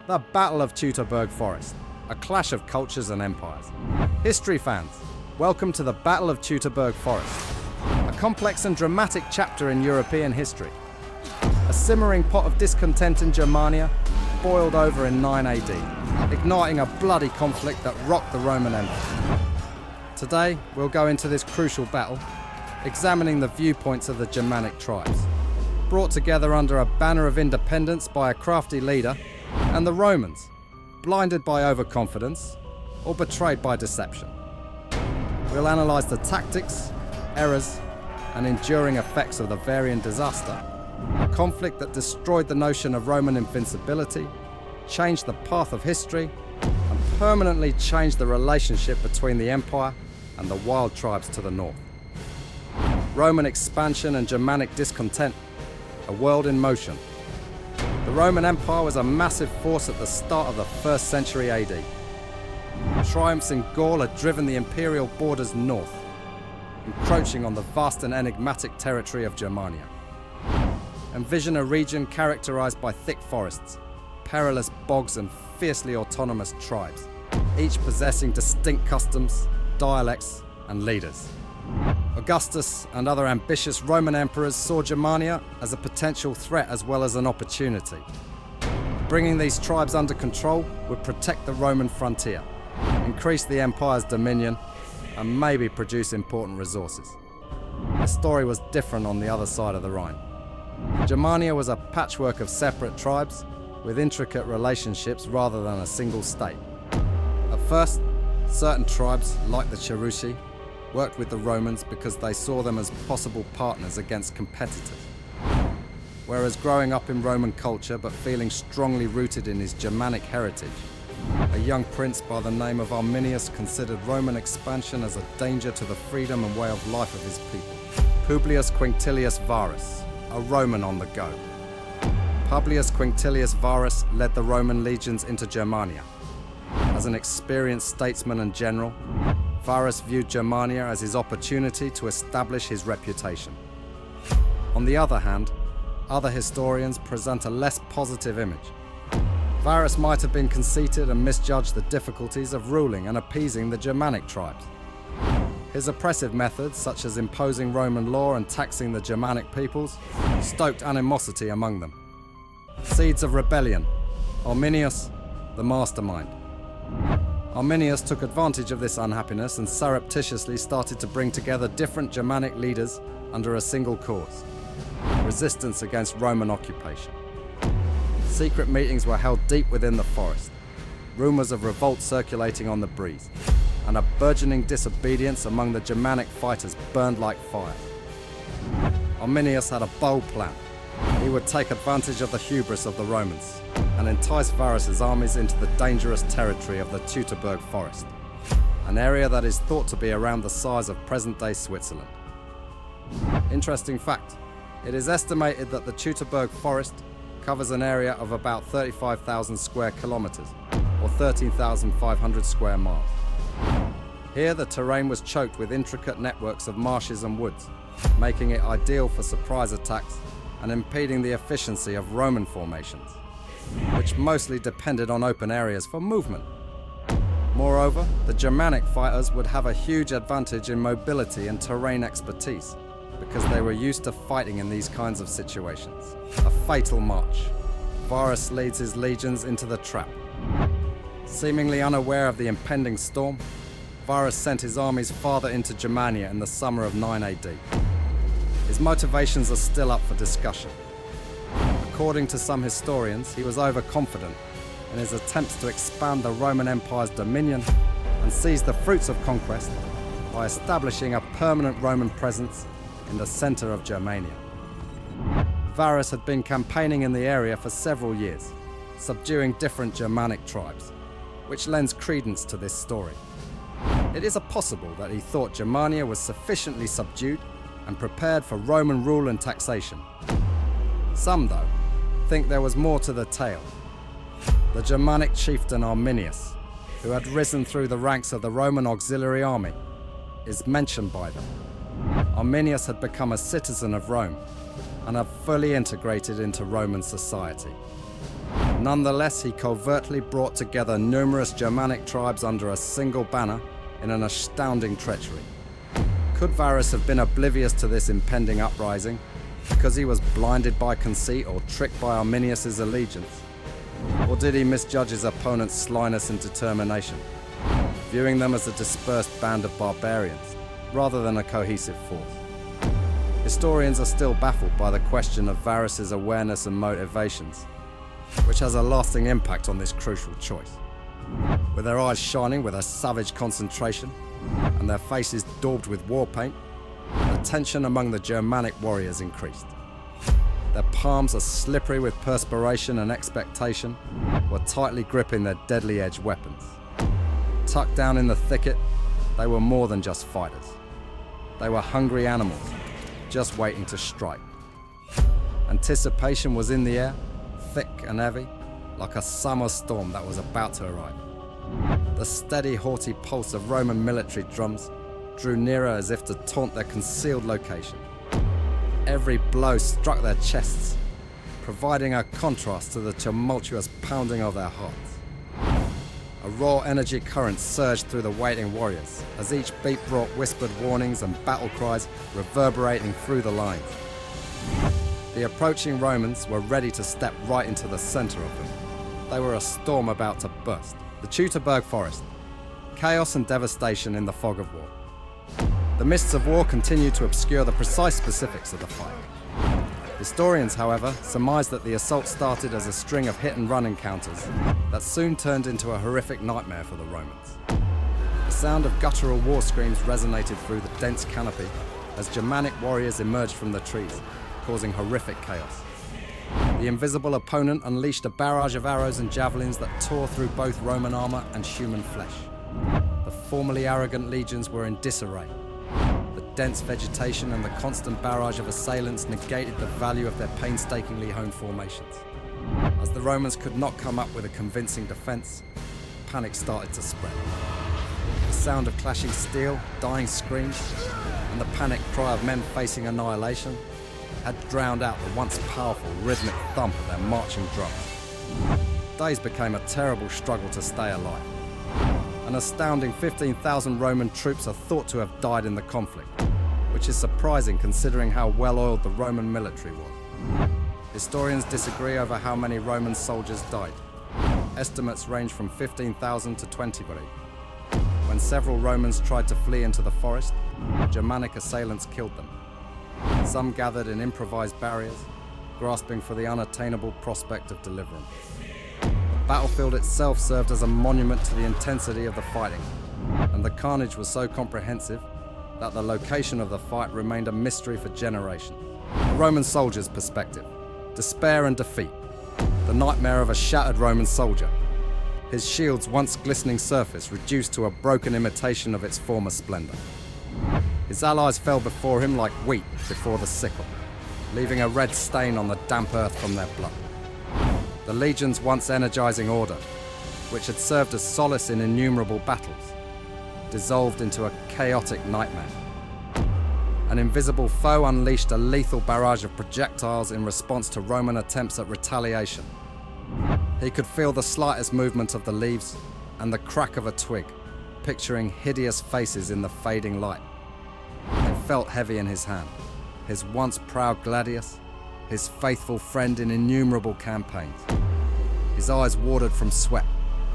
The Battle of Teutoburg Forest, a clash of cultures and empires. History fans, welcome to the Battle of Teutoburg Forest, a complex and dramatic chapter in European history. A simmering pot of discontent in Germania boiled over in 9 AD, igniting a bloody conflict that rocked the Roman Empire. Today, we'll go into this crucial battle, examining the viewpoints of the Germanic tribes, brought together under a banner of independence by a crafty leader, and the Romans, blinded by overconfidence or betrayed by deception. We'll analyse the tactics, errors, and enduring effects of the Varian disaster, a conflict that destroyed the notion of Roman invincibility, changed the path of history, and permanently changed the relationship between the empire and the wild tribes to the north. Roman expansion and Germanic discontent, a world in motion. The Roman Empire was a massive force at the start of the 1st century AD. Triumphs in Gaul had driven the imperial borders north, encroaching on the vast and enigmatic territory of Germania. Envision a region characterized by thick forests, perilous bogs and fiercely autonomous tribes, each possessing distinct customs, dialects and leaders. Augustus and other ambitious Roman emperors saw Germania as a potential threat as well as an opportunity. Bringing these tribes under control would protect the Roman frontier, increase the empire's dominion, and maybe produce important resources. The story was different on the other side of the Rhine. Germania was a patchwork of separate tribes with intricate relationships rather than a single state. At first, certain tribes, like the Cherusci, worked with the Romans because they saw them as possible partners against competitors. Whereas growing up in Roman culture but feeling strongly rooted in his Germanic heritage, a young prince by the name of Arminius considered Roman expansion as a danger to the freedom and way of life of his people. Publius Quinctilius Varus, a Roman on the go. Publius Quinctilius Varus led the Roman legions into Germania. As an experienced statesman and general, Varus viewed Germania as his opportunity to establish his reputation. On the other hand, other historians present a less positive image. Varus might have been conceited and misjudged the difficulties of ruling and appeasing the Germanic tribes. His oppressive methods, such as imposing Roman law and taxing the Germanic peoples, stoked animosity among them. Seeds of rebellion. Arminius, the mastermind. Arminius took advantage of this unhappiness and surreptitiously started to bring together different Germanic leaders under a single cause: resistance against Roman occupation. Secret meetings were held deep within the forest, rumours of revolt circulating on the breeze, and a burgeoning disobedience among the Germanic fighters burned like fire. Arminius had a bold plan. He would take advantage of the hubris of the Romans and entice Varus's armies into the dangerous territory of the Teutoburg Forest, an area that is thought to be around the size of present-day Switzerland. Interesting fact, it is estimated that the Teutoburg Forest covers an area of about 35,000 square kilometers, or 13,500 square miles. Here the terrain was choked with intricate networks of marshes and woods, making it ideal for surprise attacks and impeding the efficiency of Roman formations, which mostly depended on open areas for movement. Moreover, the Germanic fighters would have a huge advantage in mobility and terrain expertise, because they were used to fighting in these kinds of situations. A fatal march. Varus leads his legions into the trap. Seemingly unaware of the impending storm, Varus sent his armies farther into Germania in the summer of 9 AD. His motivations are still up for discussion. According to some historians, he was overconfident in his attempts to expand the Roman Empire's dominion and seize the fruits of conquest by establishing a permanent Roman presence in the center of Germania. Varus had been campaigning in the area for several years, subduing different Germanic tribes, which lends credence to this story. It is possible that he thought Germania was sufficiently subdued and prepared for Roman rule and taxation. Some, though, think there was more to the tale. The Germanic chieftain Arminius, who had risen through the ranks of the Roman auxiliary army, is mentioned by them. Arminius had become a citizen of Rome and had fully integrated into Roman society. Nonetheless, he covertly brought together numerous Germanic tribes under a single banner in an astounding treachery. Could Varus have been oblivious to this impending uprising because he was blinded by conceit or tricked by Arminius' allegiance? Or did he misjudge his opponent's slyness and determination, viewing them as a dispersed band of barbarians rather than a cohesive force? Historians are still baffled by the question of Varus' awareness and motivations, which has a lasting impact on this crucial choice. With their eyes shining with a savage concentration and their faces daubed with war paint, the tension among the Germanic warriors increased. Their palms, are slippery with perspiration and expectation, were tightly gripping their deadly edged weapons. Tucked down in the thicket, they were more than just fighters. They were hungry animals, just waiting to strike. Anticipation was in the air, thick and heavy, like a summer storm that was about to arrive. The steady, haughty pulse of Roman military drums drew nearer as if to taunt their concealed location. Every blow struck their chests, providing a contrast to the tumultuous pounding of their hearts. A raw energy current surged through the waiting warriors as each beat brought whispered warnings and battle cries reverberating through the lines. The approaching Romans were ready to step right into the center of them. They were a storm about to burst. The Teutoburg Forest. Chaos and devastation in the fog of war. The mists of war continued to obscure the precise specifics of the fight. Historians, however, surmise that the assault started as a string of hit-and-run encounters that soon turned into a horrific nightmare for the Romans. The sound of guttural war screams resonated through the dense canopy as Germanic warriors emerged from the trees, causing horrific chaos. The invisible opponent unleashed a barrage of arrows and javelins that tore through both Roman armor and human flesh. The formerly arrogant legions were in disarray. The dense vegetation and the constant barrage of assailants negated the value of their painstakingly honed formations. As the Romans could not come up with a convincing defense, panic started to spread. The sound of clashing steel, dying screams, and the panicked cry of men facing annihilation had drowned out the once powerful rhythmic thump of their marching drums. Days became a terrible struggle to stay alive. An astounding 15,000 Roman troops are thought to have died in the conflict, which is surprising considering how well-oiled the Roman military was. Historians disagree over how many Roman soldiers died. Estimates range from 15,000 to 20,000. When several Romans tried to flee into the forest, Germanic assailants killed them. Some gathered in improvised barriers, grasping for the unattainable prospect of deliverance. The battlefield itself served as a monument to the intensity of the fighting, and the carnage was so comprehensive that the location of the fight remained a mystery for generations. The Roman soldier's perspective, despair and defeat, the nightmare of a shattered Roman soldier. His shield's once glistening surface reduced to a broken imitation of its former splendor. His allies fell before him like wheat before the sickle, leaving a red stain on the damp earth from their blood. The legion's once energizing order, which had served as solace in innumerable battles, dissolved into a chaotic nightmare. An invisible foe unleashed a lethal barrage of projectiles in response to Roman attempts at retaliation. He could feel the slightest movement of the leaves and the crack of a twig, picturing hideous faces in the fading light. It felt heavy in his hand, his once proud gladius, his faithful friend in innumerable campaigns. His eyes watered from sweat,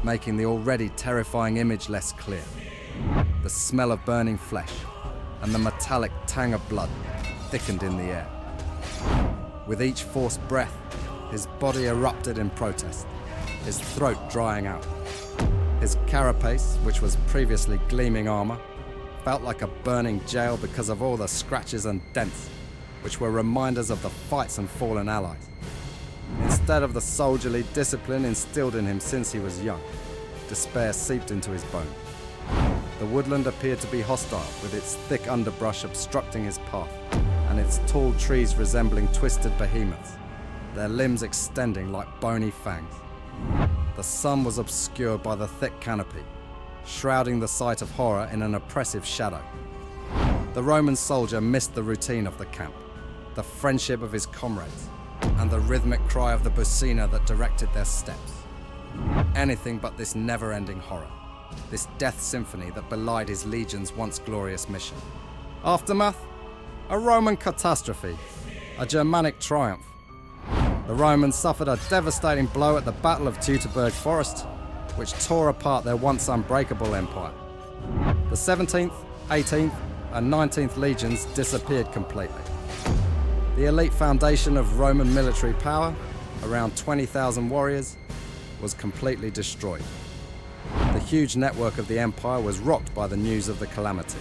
making the already terrifying image less clear. The smell of burning flesh and the metallic tang of blood thickened in the air. With each forced breath, his body erupted in protest, his throat drying out. His carapace, which was previously gleaming armor, felt like a burning jail because of all the scratches and dents, which were reminders of the fights and fallen allies. Instead of the soldierly discipline instilled in him since he was young, despair seeped into his bones. The woodland appeared to be hostile, with its thick underbrush obstructing his path, and its tall trees resembling twisted behemoths, their limbs extending like bony fangs. The sun was obscured by the thick canopy, shrouding the sight of horror in an oppressive shadow. The Roman soldier missed the routine of the camp, the friendship of his comrades, and the rhythmic cry of the bucina that directed their steps. Anything but this never-ending horror, this death symphony that belied his legion's once glorious mission. Aftermath? A Roman catastrophe, a Germanic triumph. The Romans suffered a devastating blow at the Battle of Teutoburg Forest, which tore apart their once unbreakable empire. The 17th, 18th, and 19th legions disappeared completely. The elite foundation of Roman military power, around 20,000 warriors, was completely destroyed. The huge network of the empire was rocked by the news of the calamity,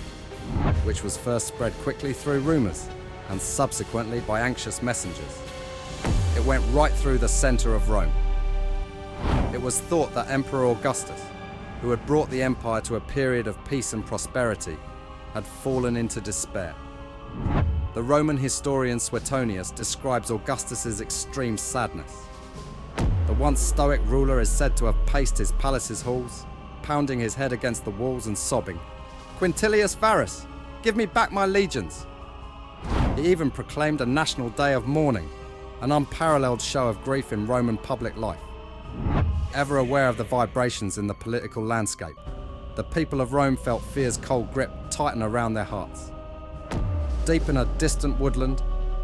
which was first spread quickly through rumors and subsequently by anxious messengers. It went right through the center of Rome. It was thought that Emperor Augustus, who had brought the empire to a period of peace and prosperity, had fallen into despair. The Roman historian Suetonius describes Augustus's extreme sadness. The once stoic ruler is said to have paced his palace's halls, pounding his head against the walls and sobbing, "Quintilius Varus, give me back my legions." He even proclaimed a national day of mourning, an unparalleled show of grief in Roman public life. Ever aware of the vibrations in the political landscape, the people of Rome felt fear's cold grip tighten around their hearts. Deep in a distant woodland,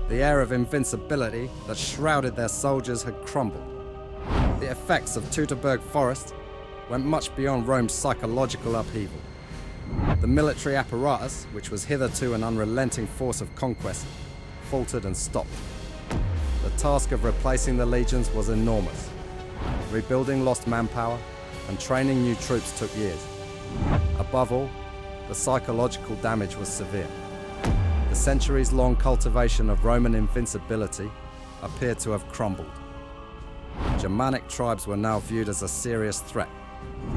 the air of invincibility that shrouded their soldiers had crumbled. The effects of Teutoburg Forest went much beyond Rome's psychological upheaval. The military apparatus, which was hitherto an unrelenting force of conquest, faltered and stopped. The task of replacing the legions was enormous. Rebuilding lost manpower and training new troops took years. Above all, the psychological damage was severe. The centuries-long cultivation of Roman invincibility appeared to have crumbled. Germanic tribes were now viewed as a serious threat,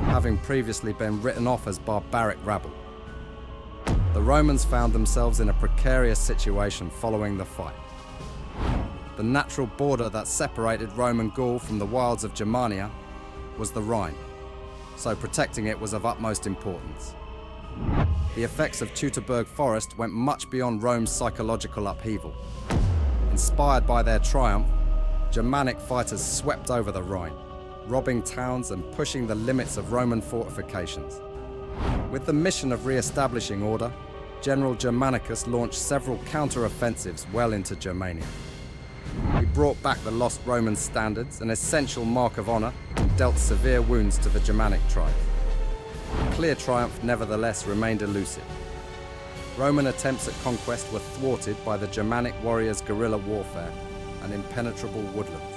having previously been written off as barbaric rabble. The Romans found themselves in a precarious situation following the fight. The natural border that separated Roman Gaul from the wilds of Germania was the Rhine, so protecting it was of utmost importance. The effects of Teutoburg Forest went much beyond Rome's psychological upheaval. Inspired by their triumph, Germanic fighters swept over the Rhine, robbing towns and pushing the limits of Roman fortifications. With the mission of re-establishing order, General Germanicus launched several counter-offensives well into Germania. He brought back the lost Roman standards, an essential mark of honor, and dealt severe wounds to the Germanic tribes. Clear triumph, nevertheless, remained elusive. Roman attempts at conquest were thwarted by the Germanic warriors' guerrilla warfare and impenetrable woodlands.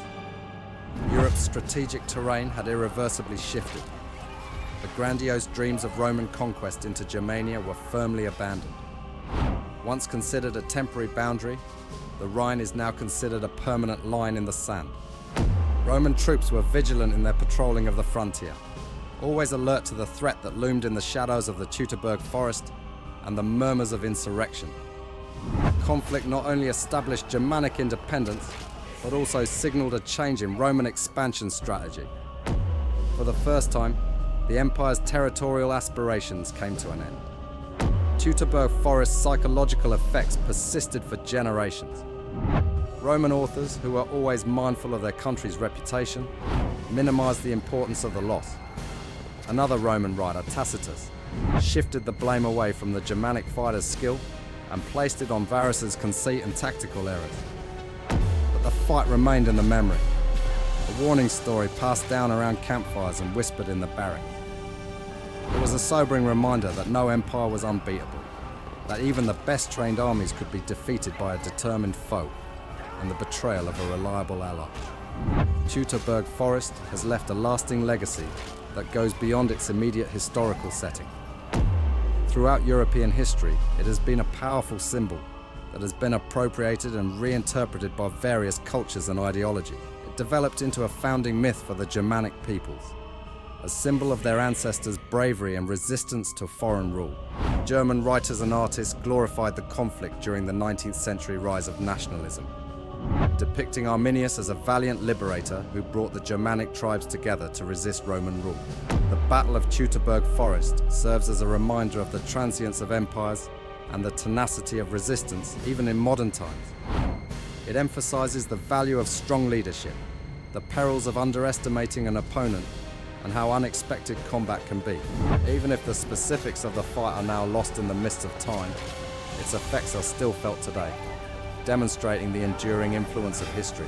Europe's strategic terrain had irreversibly shifted. The grandiose dreams of Roman conquest into Germania were firmly abandoned. Once considered a temporary boundary, the Rhine is now considered a permanent line in the sand. Roman troops were vigilant in their patrolling of the frontier, always alert to the threat that loomed in the shadows of the Teutoburg Forest and the murmurs of insurrection. Conflict not only established Germanic independence, but also signaled a change in Roman expansion strategy. For the first time, the empire's territorial aspirations came to an end. Teutoburg Forest's psychological effects persisted for generations. Roman authors, who were always mindful of their country's reputation, minimized the importance of the loss. Another Roman writer, Tacitus, shifted the blame away from the Germanic fighters' skill and placed it on Varus's conceit and tactical errors. But the fight remained in the memory, a warning story passed down around campfires and whispered in the barracks. It was a sobering reminder that no empire was unbeatable, that even the best trained armies could be defeated by a determined foe and the betrayal of a reliable ally. Teutoburg Forest has left a lasting legacy that goes beyond its immediate historical setting. Throughout European history, it has been a powerful symbol that has been appropriated and reinterpreted by various cultures and ideologies. It developed into a founding myth for the Germanic peoples, a symbol of their ancestors' bravery and resistance to foreign rule. German writers and artists glorified the conflict during the 19th century rise of nationalism, depicting Arminius as a valiant liberator who brought the Germanic tribes together to resist Roman rule. The Battle of Teutoburg Forest serves as a reminder of the transience of empires and the tenacity of resistance even in modern times. It emphasizes the value of strong leadership, the perils of underestimating an opponent, and how unexpected combat can be. Even if the specifics of the fight are now lost in the mist of time, its effects are still felt today, demonstrating the enduring influence of history.